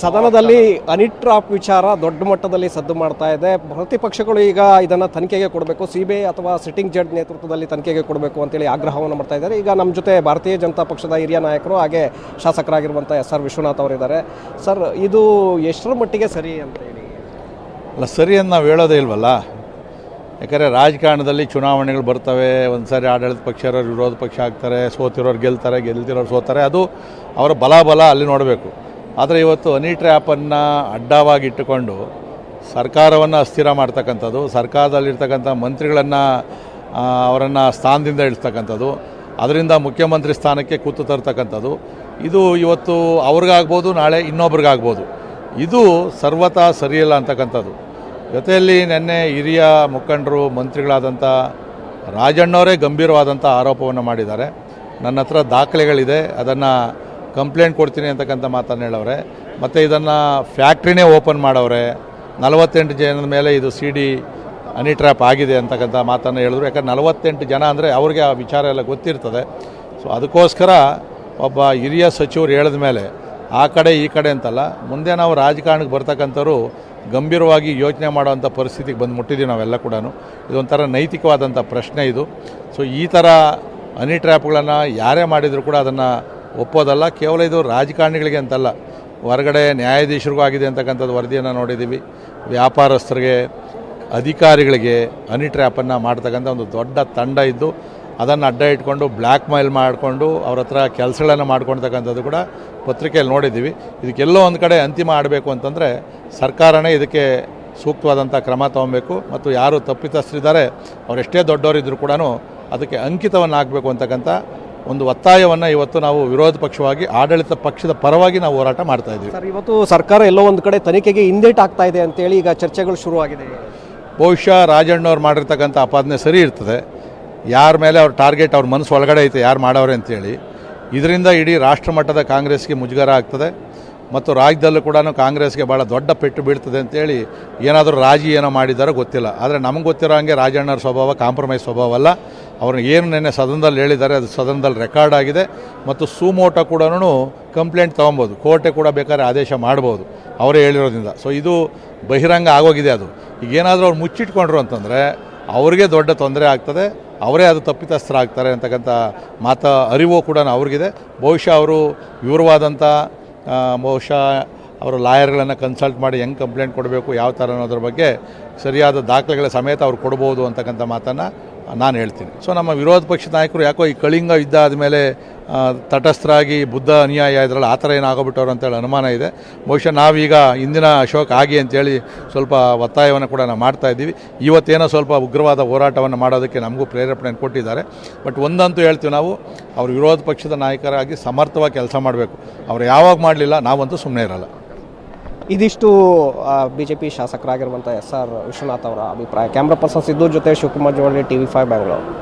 ಸದನದಲ್ಲಿ honey trap ವಿಚಾರ ದೊಡ್ಡ ಮಟ್ಟದಲ್ಲಿ ಸದ್ದು ಮಾಡ್ತಾ ಇದೆ. ಪ್ರತಿಪಕ್ಷಗಳು ಈಗ ಇದನ್ನು ತನಿಖೆಗೆ ಕೊಡಬೇಕು, ಸಿಬಿಐ ಅಥವಾ ಸಿಟ್ಟಿಂಗ್ ಜಡ್ಜ್ ನೇತೃತ್ವದಲ್ಲಿ ತನಿಖೆಗೆ ಕೊಡಬೇಕು ಅಂತೇಳಿ ಆಗ್ರಹವನ್ನು ಮಾಡ್ತಾ ಇದ್ದಾರೆ. ಈಗ ನಮ್ಮ ಜೊತೆ ಭಾರತೀಯ ಜನತಾ ಪಕ್ಷದ ಹಿರಿಯ ನಾಯಕರು ಹಾಗೆ ಶಾಸಕರಾಗಿರುವಂಥ SR ವಿಶ್ವನಾಥ್ ಅವರಿದ್ದಾರೆ. ಸರ್, ಇದು ಎಷ್ಟರ ಮಟ್ಟಿಗೆ ಸರಿ ಅಂತ ಹೇಳಿ? ಅಲ್ಲ, ಸರಿ ಅಂತ ನಾವು ಹೇಳೋದೇ ಇಲ್ವಲ್ಲ. ಯಾಕಂದರೆ ರಾಜಕಾರಣದಲ್ಲಿ ಚುನಾವಣೆಗಳು ಬರ್ತವೆ, ಒಂದು ಸಾರಿ ಆಡಳಿತ ಪಕ್ಷ ಇರೋರು ವಿರೋಧ ಪಕ್ಷ ಆಗ್ತಾರೆ, ಸೋತಿರೋರು ಗೆಲ್ತಾರೆ, ಗೆಲ್ತಿರೋರು ಸೋತಾರೆ. ಅದು ಅವರ ಬಲ ಅಲ್ಲಿ ನೋಡಬೇಕು. ಆದರೆ ಇವತ್ತು ಹನಿ ಟ್ರ್ಯಾಪನ್ನು ಅಡ್ಡವಾಗಿ ಇಟ್ಟುಕೊಂಡು ಸರ್ಕಾರವನ್ನು ಅಸ್ಥಿರ ಮಾಡ್ತಕ್ಕಂಥದ್ದು, ಸರ್ಕಾರದಲ್ಲಿರ್ತಕ್ಕಂಥ ಮಂತ್ರಿಗಳನ್ನು ಅವರನ್ನು ಸ್ಥಾನದಿಂದ ಇಳಿಸ್ತಕ್ಕಂಥದ್ದು, ಅದರಿಂದ ಮುಖ್ಯಮಂತ್ರಿ ಸ್ಥಾನಕ್ಕೆ ಕೂತು ತರ್ತಕ್ಕಂಥದ್ದು, ಇದು ಇವತ್ತು ಅವ್ರಿಗಾಗ್ಬೋದು, ನಾಳೆ ಇನ್ನೊಬ್ರಿಗಾಗ್ಬೋದು. ಇದು ಸರ್ವತಾ ಸರಿಯಲ್ಲ ಅಂತಕ್ಕಂಥದ್ದು. ಜೊತೆಯಲ್ಲಿ ನಿನ್ನೆ ಹಿರಿಯ ಮುಖಂಡರು ಮಂತ್ರಿಗಳಾದಂಥ ರಾಜಣ್ಣವರೇ ಗಂಭೀರವಾದಂಥ ಆರೋಪವನ್ನು ಮಾಡಿದ್ದಾರೆ. ನನ್ನ ಹತ್ರ ದಾಖಲೆಗಳಿದೆ, ಅದನ್ನು ಕಂಪ್ಲೇಂಟ್ ಕೊಡ್ತೀನಿ ಅಂತಕ್ಕಂಥ ಮಾತನ್ನು ಹೇಳವ್ರೆ. ಮತ್ತು ಇದನ್ನು ಫ್ಯಾಕ್ಟ್ರಿನೇ ಓಪನ್ ಮಾಡವ್ರೆ. 48 ಜನದ ಮೇಲೆ ಇದು CD ಹನಿ ಟ್ರ್ಯಾಪ್ ಆಗಿದೆ ಅಂತಕ್ಕಂಥ ಮಾತನ್ನು ಹೇಳಿದ್ರು. ಯಾಕಂದ್ರೆ 48 ಜನ ಅಂದರೆ ಅವ್ರಿಗೆ ಆ ವಿಚಾರ ಎಲ್ಲ ಗೊತ್ತಿರ್ತದೆ. ಸೊ ಅದಕ್ಕೋಸ್ಕರ ಒಬ್ಬ ಹಿರಿಯ ಸಚಿವರು ಹೇಳಿದ ಮೇಲೆ ಆ ಕಡೆ ಈ ಕಡೆ ಅಂತಲ್ಲ, ಮುಂದೆ ನಾವು ರಾಜಕಾರಣಕ್ಕೆ ಬರ್ತಕ್ಕಂಥವ್ರು ಗಂಭೀರವಾಗಿ ಯೋಚನೆ ಮಾಡೋವಂಥ ಪರಿಸ್ಥಿತಿಗೆ ಬಂದು ಮುಟ್ಟಿದ್ದೀವಿ ನಾವೆಲ್ಲ ಕೂಡ. ಇದೊಂಥರ ನೈತಿಕವಾದಂಥ ಪ್ರಶ್ನೆ ಇದು. ಸೊ ಈ ಥರ ಹನಿ ಟ್ರ್ಯಾಪ್ಗಳನ್ನು ಯಾರೇ ಮಾಡಿದರೂ ಕೂಡ ಅದನ್ನು ಒಪ್ಪೋದಲ್ಲ. ಕೇವಲ ಇದು ರಾಜಕಾರಣಿಗಳಿಗೆ ಅಂತಲ್ಲ, ಹೊರಗಡೆ ನ್ಯಾಯಾಧೀಶರಿಗೂ ಆಗಿದೆ ಅಂತಕ್ಕಂಥದ್ದು ವರದಿಯನ್ನು ನೋಡಿದ್ದೀವಿ. ವ್ಯಾಪಾರಸ್ಥರಿಗೆ, ಅಧಿಕಾರಿಗಳಿಗೆ ಹನಿ ಟ್ರ್ಯಾಪನ್ನು ಮಾಡ್ತಕ್ಕಂಥ ಒಂದು ದೊಡ್ಡ ತಂಡ ಇದ್ದು ಅದನ್ನು ಅಡ್ಡ ಇಟ್ಕೊಂಡು ಬ್ಲ್ಯಾಕ್ ಮೇಲ್ ಮಾಡಿಕೊಂಡು ಅವ್ರ ಹತ್ರ ಕೆಲಸಗಳನ್ನು ಮಾಡ್ಕೊಳ್ತಕ್ಕಂಥದ್ದು ಕೂಡ ಪತ್ರಿಕೆಯಲ್ಲಿ ನೋಡಿದ್ದೀವಿ. ಇದಕ್ಕೆಲ್ಲೋ ಒಂದು ಕಡೆ ಅಂತಿಮ ಆಡಬೇಕು ಅಂತಂದರೆ ಸರ್ಕಾರನೇ ಇದಕ್ಕೆ ಸೂಕ್ತವಾದಂಥ ಕ್ರಮ ತೊಗೊಬೇಕು. ಮತ್ತು ಯಾರು ತಪ್ಪಿತಸ್ಥರಿದ್ದಾರೆ ಅವರೆಷ್ಟೇ ದೊಡ್ಡವರಿದ್ದರೂ ಕೂಡ ಅದಕ್ಕೆ ಅಂಕಿತವನ್ನು ಆಗಬೇಕು ಅಂತಕ್ಕಂಥ ಒಂದು ಒತ್ತಾಯವನ್ನು ಇವತ್ತು ನಾವು ವಿರೋಧ ಪಕ್ಷವಾಗಿ ಆಡಳಿತ ಪಕ್ಷದ ಪರವಾಗಿ ನಾವು ಹೋರಾಟ ಮಾಡ್ತಾ ಇದ್ದೀವಿ. ಸರ್, ಇವತ್ತು ಸರ್ಕಾರ ಎಲ್ಲೋ ಒಂದು ಕಡೆ ತನಿಖೆಗೆ ಹಿಂದೇಟಾಗ್ತಾ ಇದೆ ಅಂತೇಳಿ ಈಗ ಚರ್ಚೆಗಳು ಶುರುವಾಗಿದೆ. ಬಹುಶಃ ರಾಜಣ್ಣವ್ರು ಮಾಡಿರ್ತಕ್ಕಂಥ ಆಪಾದನೆ ಸರಿ ಇರ್ತದೆ. ಯಾರ ಮೇಲೆ ಅವ್ರ ಟಾರ್ಗೆಟ್ ಅವ್ರ ಮನಸ್ಸು ಒಳಗಡೆ ಐತೆ ಯಾರು ಮಾಡವ್ರೆ ಅಂತೇಳಿ. ಇದರಿಂದ ಇಡೀ ರಾಷ್ಟ್ರ ಮಟ್ಟದ ಕಾಂಗ್ರೆಸ್ಗೆ ಮುಜುಗರ ಆಗ್ತದೆ ಮತ್ತು ರಾಜ್ಯದಲ್ಲೂ ಕೂಡ ಕಾಂಗ್ರೆಸ್ಗೆ ಭಾಳ ದೊಡ್ಡ ಪೆಟ್ಟು ಬೀಳ್ತದೆ ಅಂತೇಳಿ ಏನಾದರೂ ರಾಜಿ ಏನೋ ಮಾಡಿದ್ದಾರೋ ಗೊತ್ತಿಲ್ಲ. ಆದರೆ ನಮಗೆ ಗೊತ್ತಿರೋ ಹಾಗೆ ರಾಜಣ್ಣವ್ರ ಸ್ವಭಾವ ಕಾಂಪ್ರಮೈಸ್ ಸ್ವಭಾವ ಅಲ್ಲ. ಅವ್ರನ್ನ ಏನು ನೆನ್ನೆ ಸದನದಲ್ಲಿ ಹೇಳಿದ್ದಾರೆ ಅದು ಸದನದಲ್ಲಿ ರೆಕಾರ್ಡ್ ಆಗಿದೆ. ಮತ್ತು ಸುಮೋಟೋ ಕೂಡ ಕಂಪ್ಲೇಂಟ್ ತೊಗೊಬೋದು, ಕೋರ್ಟೆ ಕೂಡ ಬೇಕಾದ್ರೆ ಆದೇಶ ಮಾಡ್ಬೋದು ಅವರೇ ಹೇಳಿರೋದ್ರಿಂದ. ಸೊ ಇದು ಬಹಿರಂಗ ಆಗೋಗಿದೆ. ಅದು ಈಗೇನಾದರೂ ಅವ್ರು ಮುಚ್ಚಿಟ್ಕೊಂಡ್ರು ಅಂತಂದರೆ ಅವ್ರಿಗೆ ದೊಡ್ಡ ತೊಂದರೆ ಆಗ್ತದೆ, ಅವರೇ ಅದು ತಪ್ಪಿತಸ್ಥರಾಗ್ತಾರೆ ಅಂತಕ್ಕಂಥ ಅರಿವು ಕೂಡ ಅವ್ರಿಗಿದೆ. ಬಹುಶಃ ಅವರು ವಿವರವಾದಂಥ ಅವರು ಲಾಯರ್ಗಳನ್ನು ಕನ್ಸಲ್ಟ್ ಮಾಡಿ ಹೆಂಗೆ ಕಂಪ್ಲೇಂಟ್ ಕೊಡಬೇಕು, ಯಾವ ಥರ ಅನ್ನೋದ್ರ ಬಗ್ಗೆ ಸರಿಯಾದ ದಾಖಲೆಗಳ ಸಮೇತ ಅವ್ರು ಕೊಡ್ಬೋದು ಅಂತಕ್ಕಂಥ ಮಾತನ್ನು ನಾನು ಹೇಳ್ತೀನಿ. ಸೊ ನಮ್ಮ ವಿರೋಧ ಪಕ್ಷದ ನಾಯಕರು ಯಾಕೋ ಈ ಕಳಿಂಗ ಯುದ್ಧ ಆದಮೇಲೆ ತಟಸ್ಥರಾಗಿ ಬುದ್ಧ ಅನುಯಾಯ ಇದ್ರಲ್ಲ ಆ ಥರ ಏನಾಗೋಗ್ಬಿಟ್ಟವ್ರು ಅಂತೇಳಿ ಅನುಮಾನ ಇದೆ. ಬಹುಶಃ ನಾವೀಗ ಇಂದಿನ ಅಶೋಕ್ ಆಗಿ ಅಂತೇಳಿ ಸ್ವಲ್ಪ ಒತ್ತಾಯವನ್ನು ಕೂಡ ನಾವು ಮಾಡ್ತಾಯಿದ್ದೀವಿ. ಇವತ್ತೇನೋ ಸ್ವಲ್ಪ ಉಗ್ರವಾದ ಹೋರಾಟವನ್ನು ಮಾಡೋದಕ್ಕೆ ನಮಗೂ ಪ್ರೇರೇಪಣೆಯನ್ನು ಕೊಟ್ಟಿದ್ದಾರೆ. ಬಟ್ ಒಂದಂತೂ ಹೇಳ್ತೀವಿ, ನಾವು ಅವ್ರ ವಿರೋಧ ಪಕ್ಷದ ನಾಯಕರಾಗಿ ಸಮರ್ಥವಾಗಿ ಕೆಲಸ ಮಾಡಬೇಕು. ಅವ್ರು ಯಾವಾಗ ಮಾಡಲಿಲ್ಲ ನಾವಂತೂ ಸುಮ್ಮನೆ ಇರಲ್ಲ. ಇದಿಷ್ಟು BJP ಶಾಸಕರಾಗಿರುವಂಥ SR ವಿಶ್ವನಾಥ್ ಅವರ ಅಭಿಪ್ರಾಯ. ಕ್ಯಾಮ್ರಾ ಪರ್ಸನ್ ಸಿದ್ದು ಜೊತೆ ಶಿವಕುಮಾರ್ ಜೋಳಿ, TV5 ಬೆಂಗಳೂರು.